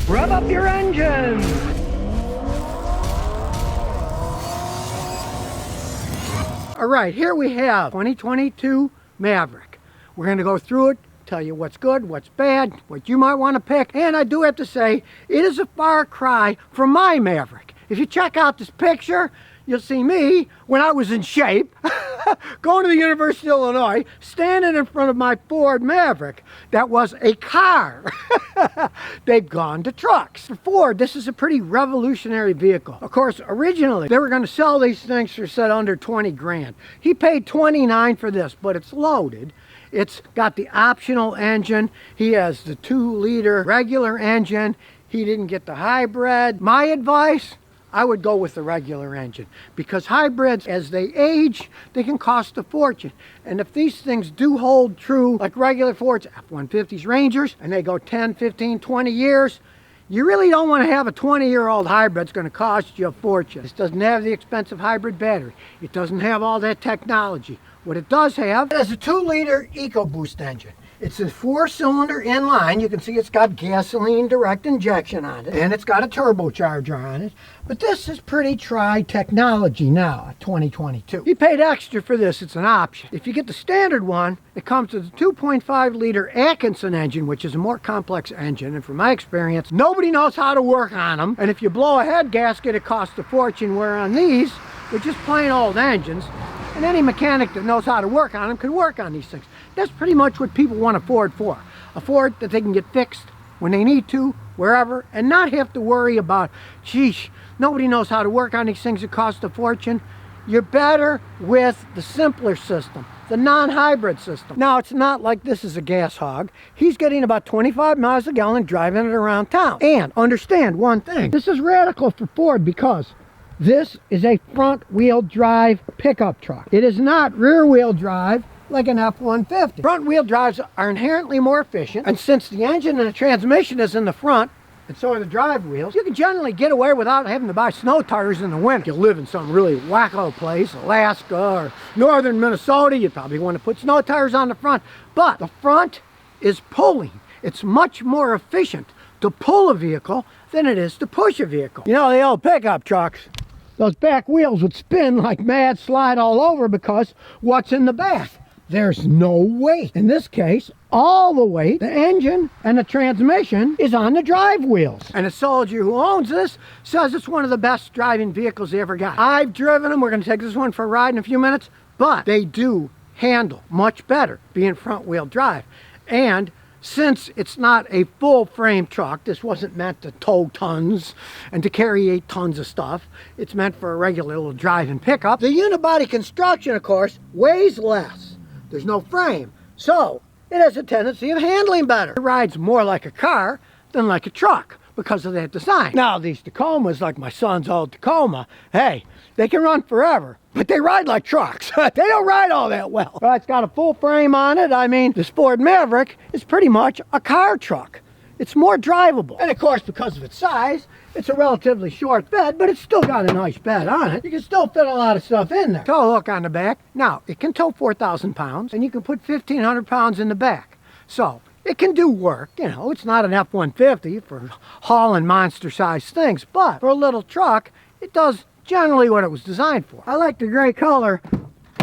Rev up your engines! All right, here we have 2022 Maverick. We're going to go through it, tell you what's good, what's bad, what you might want to pick. And I do have to say, it is a far cry from my Maverick. If you check out this picture, you'll see me when I was in shape, going to the University of Illinois, standing in front of my Ford Maverick. That was a car. They've gone to trucks. For Ford, this is a pretty revolutionary vehicle. Of course, originally, they were going to sell these things for set under 20 grand. He paid 29 for this, but it's loaded. It's got the optional engine. He has the 2-liter regular engine. He didn't get the hybrid. My advice, I would go with the regular engine, because hybrids, as they age, they can cost a fortune. And if these things do hold true, like regular Fords, F-150s, Rangers, and they go 10, 15, 20 years, you really don't want to have a 20-year-old hybrid that's going to cost you a fortune. This doesn't have the expensive hybrid battery. It doesn't have all that technology. What it does have is a 2-liter EcoBoost engine. It's a 4-cylinder inline. You can see it's got gasoline direct injection on it, and it's got a turbocharger on it. But this is pretty tried technology now, 2022. You paid extra for this, it's an option. If you get the standard one, it comes with a 2.5-liter Atkinson engine, which is a more complex engine, and from my experience, nobody knows how to work on them. And if you blow a head gasket, it costs a fortune, where on these, they're just plain old engines. And any mechanic that knows how to work on them can work on these things. That's pretty much what people want a Ford for. A Ford that they can get fixed when they need to, wherever, and not have to worry about, geesh, nobody knows how to work on these things that cost a fortune. You're better with the simpler system, the non-hybrid system. Now, it's not like this is a gas hog. He's getting about 25 miles a gallon driving it around town. And understand one thing, this is radical for Ford, because this is a front-wheel drive pickup truck. It is not rear-wheel drive like an F-150. Front-wheel drives are inherently more efficient, and since the engine and the transmission is in the front, and so are the drive wheels, you can generally get away without having to buy snow tires in the winter. If you live in some really wacko place, Alaska or northern Minnesota, you probably want to put snow tires on the front. But the front is pulling. It's much more efficient to pull a vehicle than it is to push a vehicle. You know, the old pickup trucks, those back wheels would spin like mad, slide all over, because what's in the back? There's no weight. In this case, all the weight, the engine and the transmission, is on the drive wheels. And a soldier who owns this says it's one of the best driving vehicles they ever got. I've driven them. We're going to take this one for a ride in a few minutes, but they do handle much better being front wheel drive. And since it's not a full frame truck, this wasn't meant to tow tons and to carry 8 tons of stuff. It's meant for a regular little drive-in pickup. The unibody construction, of course, weighs less. There's no frame, so it has a tendency of handling better. It rides more like a car than like a truck because of that design. Now, these Tacomas, like my son's old Tacoma, hey, they can run forever, but they ride like trucks. They don't ride all that well. But it's got a full frame on it. I mean, this Ford Maverick is pretty much a car truck. It's more drivable. And of course, because of its size, it's a relatively short bed, but it's still got a nice bed on it. You can still fit a lot of stuff in there. Tow hook on the back. Now, it can tow 4,000 pounds, and you can put 1,500 pounds in the back. So, it can do work. You know, it's not an F-150 for hauling monster-sized things, but for a little truck, it does generally what it was designed for. I like the gray color,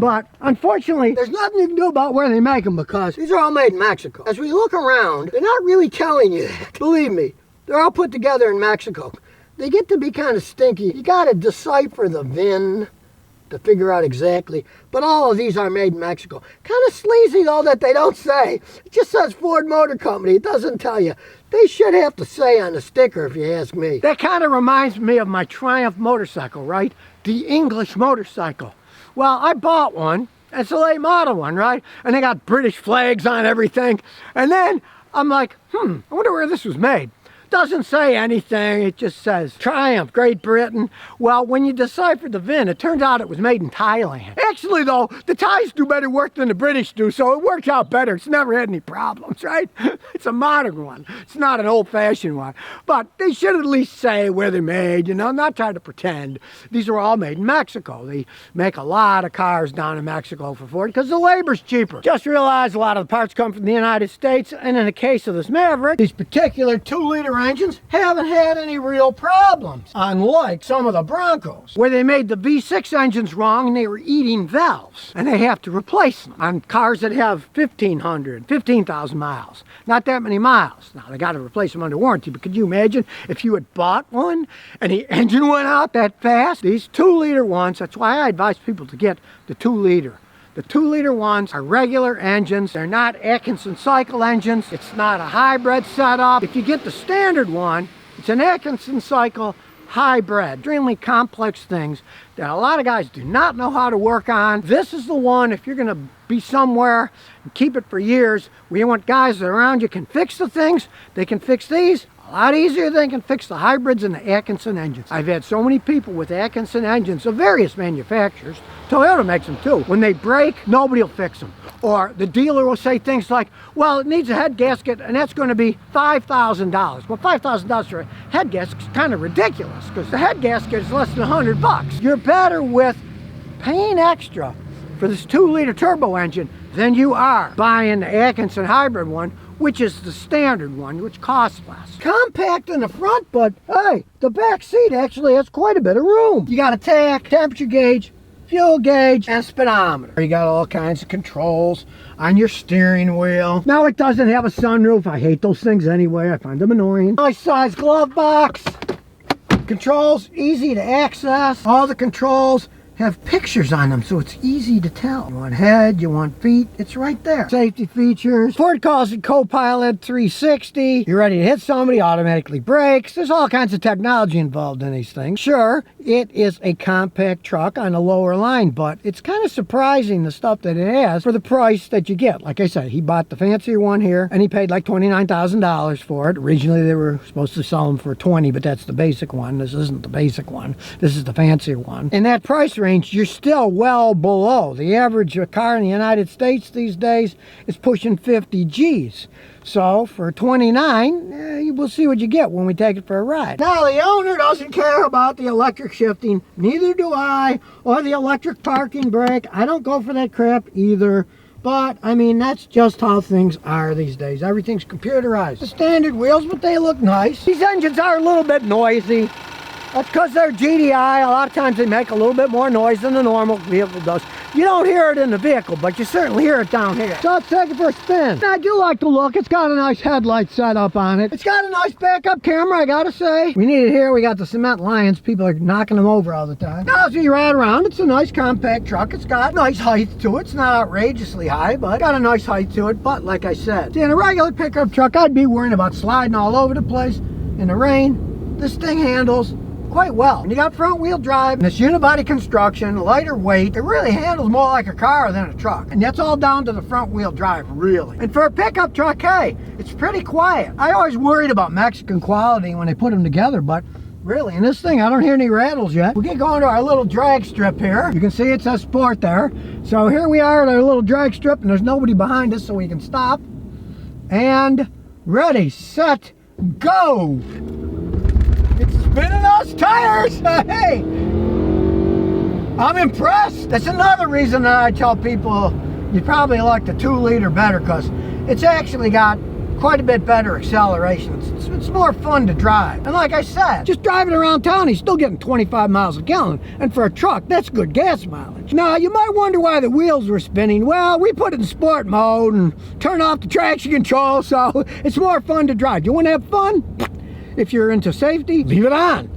but unfortunately, there's nothing you can do about where they make them, because these are all made in Mexico. As we look around, they're not really telling you that. Believe me, they're all put together in Mexico. They get to be kind of stinky. You got to decipher the VIN to figure out exactly. But all of these are made in Mexico. Kind of sleazy, though, that they don't say. It just says Ford Motor Company. It doesn't tell you. They should have to say on the sticker, if you ask me. That kind of reminds me of my Triumph motorcycle, right? The English motorcycle. Well, I bought one. It's a late model one, right? And they got British flags on everything. And then I'm like, I wonder where this was made. Doesn't say anything, it just says Triumph, Great Britain. Well, when you decipher the VIN, it turns out it was made in Thailand. Actually, though, the Thais do better work than the British do, so it worked out better. It's never had any problems, right? It's a modern one. It's not an old-fashioned one. But they should at least say where they're made, you know, not try to pretend. These are all made in Mexico. They make a lot of cars down in Mexico for Ford because the labor's cheaper. Just realize a lot of the parts come from the United States, and in the case of this Maverick, these particular 2-liter two-liter engines haven't had any real problems, unlike some of the Broncos, where they made the V6 engines wrong and they were eating valves, and they have to replace them on cars that have 15,000 miles. Not that many miles. Now, they got to replace them under warranty, but could you imagine if you had bought one and the engine went out that fast? These 2-liter ones, that's why I advise people to get the 2-liter. The 2-liter ones are regular engines. They're not Atkinson cycle engines. It's not a hybrid setup. If you get the standard one, it's an Atkinson cycle hybrid. Extremely complex things that a lot of guys do not know how to work on. This is the one, if you're going to be somewhere and keep it for years, where you want guys that are around you can fix the things. They can fix these a lot easier than they can fix the hybrids and the Atkinson engines. I've had so many people with Atkinson engines of various manufacturers. Toyota makes them too. When they break, nobody will fix them. Or the dealer will say things like, well, it needs a head gasket and that's going to be $5,000. Well, $5,000 for a head gasket is kind of ridiculous because the head gasket is less than $100. You're better with paying extra for this 2-liter turbo engine than you are buying the Atkinson hybrid one, which is the standard one, which costs less. Compact in the front, but hey, the back seat actually has quite a bit of room. You got a tach, temperature gauge, fuel gauge, and speedometer. You got all kinds of controls on your steering wheel. Now it doesn't have a sunroof. I hate those things anyway. I find them annoying. Nice size glove box. Controls easy to access. All the controls have pictures on them, so it's easy to tell. You want head, you want feet, it's right there. Safety features. Ford calls it Copilot 360. You're ready to hit somebody, automatically brakes. There's all kinds of technology involved in these things. Sure, it is a compact truck on a lower line, but it's kind of surprising the stuff that it has for the price that you get. Like I said, he bought the fancier one here, and he paid like $29,000 for it. Originally, they were supposed to sell them for $20,000, but that's the basic one. This isn't the basic one. This is the fancier one. And that price range, you're still well below. The average car in the United States these days is pushing 50 G's. So for 29, we'll see what you get when we take it for a ride. Now the owner doesn't care about the electric shifting, neither do I, or the electric parking brake. I don't go for that crap either. But, I mean, that's just how things are these days. Everything's computerized. The standard wheels, but they look nice. These engines are a little bit noisy. That's because they're GDI. A lot of times they make a little bit more noise than the normal vehicle does. You don't hear it in the vehicle, but you certainly hear it down here. So let's take it for a spin. I do like the look. It's got a nice headlight setup on it. It's got a nice backup camera, I gotta say. We need it here. We got the cement lions. People are knocking them over all the time. Now as we ride around, it's a nice compact truck. It's got nice height to it. It's not outrageously high, but got a nice height to it. But like I said, see, in a regular pickup truck, I'd be worrying about sliding all over the place in the rain. This thing handles quite well. And you got front wheel drive, and this unibody construction, lighter weight. It really handles more like a car than a truck. And that's all down to the front wheel drive, really. And for a pickup truck, hey, it's pretty quiet. I always worried about Mexican quality when they put them together, but really, in this thing, I don't hear any rattles yet. We get going to our little drag strip here. You can see it says Sport there. So here we are at our little drag strip, and there's nobody behind us, so we can stop. And ready, set, go! It's spinning those tires! Hey! I'm impressed! That's another reason that I tell people you probably like the 2-liter better, because it's actually got quite a bit better acceleration. It's more fun to drive. And like I said, just driving around town, he's still getting 25 miles a gallon. And for a truck, that's good gas mileage. Now, you might wonder why the wheels were spinning. Well, we put it in sport mode and turn off the traction control, so it's more fun to drive. You want to have fun? If you're into safety, leave it on.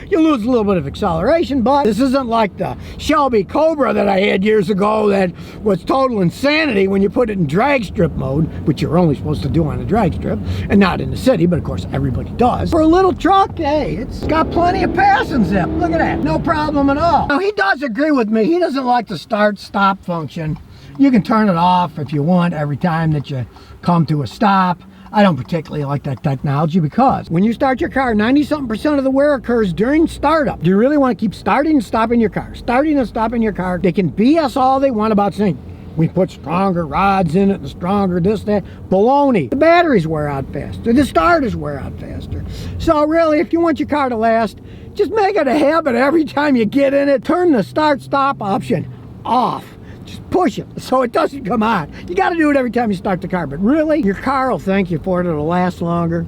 You lose a little bit of acceleration, but this isn't like the Shelby Cobra that I had years ago that was total insanity when you put it in drag strip mode, which you're only supposed to do on a drag strip, and not in the city, but of course everybody does. For a little truck, hey, it's got plenty of pass and zip. Look at that, no problem at all. Now, he does agree with me. He doesn't like the start-stop function. You can turn it off if you want every time that you come to a stop. I don't particularly like that technology because when you start your car, 90-something% of the wear occurs during startup. Do you really want to keep starting and stopping your car? Starting and stopping your car. They can BS all they want about saying, we put stronger rods in it and stronger this, that. Baloney. The batteries wear out faster. The starters wear out faster. So really, if you want your car to last, just make it a habit every time you get in it. Turn the start-stop option off. Just push it so it doesn't come on. You got to do it every time you start the car, but really, your car will thank you for it. It'll last longer.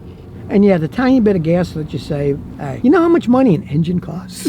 And yeah, the tiny bit of gas that you save, hey, you know how much money an engine costs?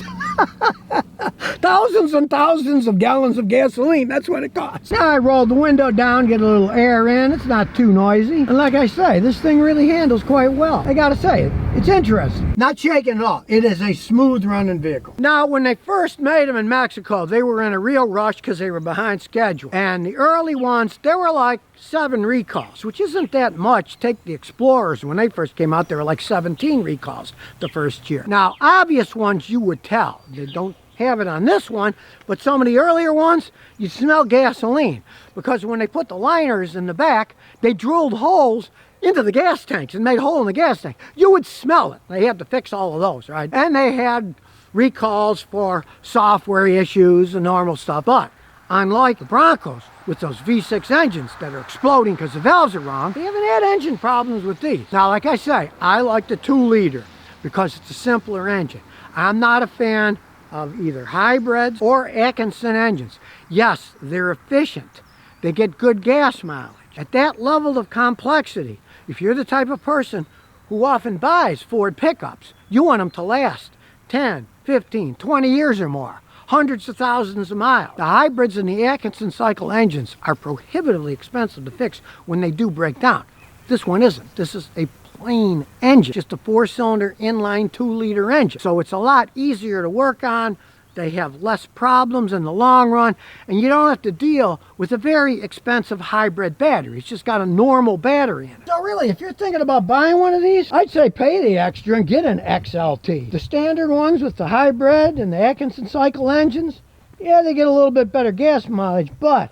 Thousands and thousands of gallons of gasoline, that's what it costs. Now I roll the window down, get a little air in, it's not too noisy. And like I say, this thing really handles quite well. I gotta say, it's interesting. Not shaking at all. It is a smooth running vehicle. Now, when they first made them in Mexico, they were in a real rush because they were behind schedule. And the early ones, there were like 7 recalls, which isn't that much. Take the Explorers, when they first came out, there were like 17 recalls the first year. Now, obvious ones you would tell. They don't have it on this one, but some of the earlier ones, you smell gasoline, because when they put the liners in the back, they drilled holes into the gas tanks and made a hole in the gas tank. You would smell it. They had to fix all of those, right? And they had recalls for software issues and normal stuff. But unlike the Broncos, with those V6 engines that are exploding because the valves are wrong, they haven't had engine problems with these. Now, like I say, I like the 2-liter because it's a simpler engine. I'm not a fan of either hybrids or Atkinson engines. Yes, they're efficient. They get good gas mileage. At that level of complexity, if you're the type of person who often buys Ford pickups, you want them to last 10, 15, 20 years or more. Hundreds of thousands of miles. The hybrids and the Atkinson cycle engines are prohibitively expensive to fix when they do break down. This one isn't. This is a plain engine, just a 4-cylinder inline 2-liter engine. So it's a lot easier to work on. They have less problems in the long run, and you don't have to deal with a very expensive hybrid battery. It's just got a normal battery in it. So really, if you're thinking about buying one of these, I'd say pay the extra and get an XLT. The standard ones with the hybrid and the Atkinson cycle engines, yeah, they get a little bit better gas mileage, but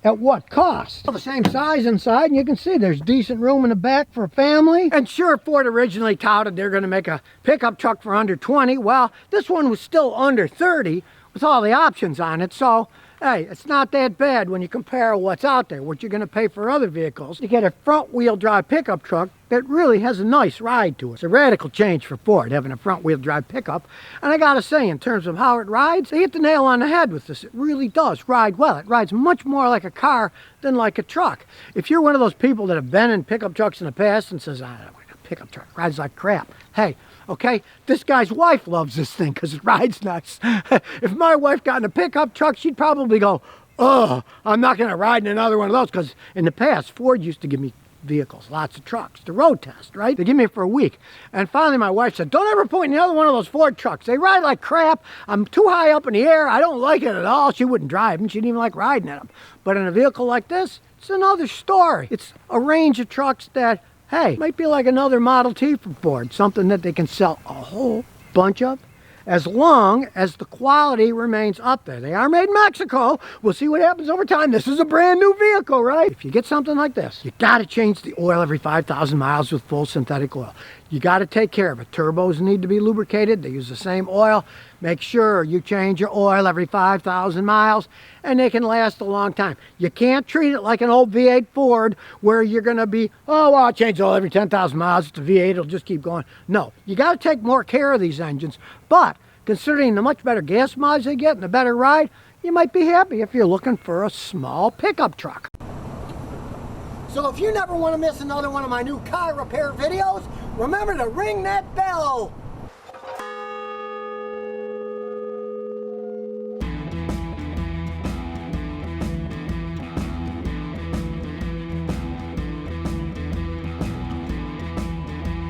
at what cost? Well, the same size inside, and you can see there's decent room in the back for a family. And sure, Ford originally touted they're going to make a pickup truck for under 20. Well, this one was still under 30 with all the options on it. So, hey, it's not that bad when you compare what's out there, what you're going to pay for other vehicles. You get a front-wheel drive pickup truck that really has a nice ride to it. It's a radical change for Ford, having a front-wheel drive pickup. And I gotta say, in terms of how it rides, they hit the nail on the head with this. It really does ride well. It rides much more like a car than like a truck. If you're one of those people that have been in pickup trucks in the past and says, a pickup truck rides like crap, hey, okay, this guy's wife loves this thing because it rides nice. If my wife got in a pickup truck, she'd probably go, oh, I'm not going to ride in another one of those, because in the past, Ford used to give me vehicles, lots of trucks, to road test, right? They give me it for a week. And finally my wife said, don't ever put in the other one of those Ford trucks. They ride like crap. I'm too high up in the air. I don't like it at all. She wouldn't drive them. She didn't even like riding in them. But in a vehicle like this, it's another story. It's a range of trucks that, hey, might be like another Model T from Ford, something that they can sell a whole bunch of, as long as the quality remains up there. They are made in Mexico. We'll see what happens over time. This is a brand new vehicle, right? If you get something like this, you got to change the oil every 5,000 miles with full synthetic oil. You got to take care of it. Turbos need to be lubricated. They use the same oil. Make sure you change your oil every 5,000 miles, and they can last a long time. You can't treat it like an old V8 Ford where you're going to be, oh, well, I'll change the oil every 10,000 miles. It's a V8. It'll just keep going. No, you got to take more care of these engines. But considering the much better gas mileage they get and the better ride, you might be happy if you're looking for a small pickup truck. So if you never want to miss another one of my new car repair videos, remember to ring that bell.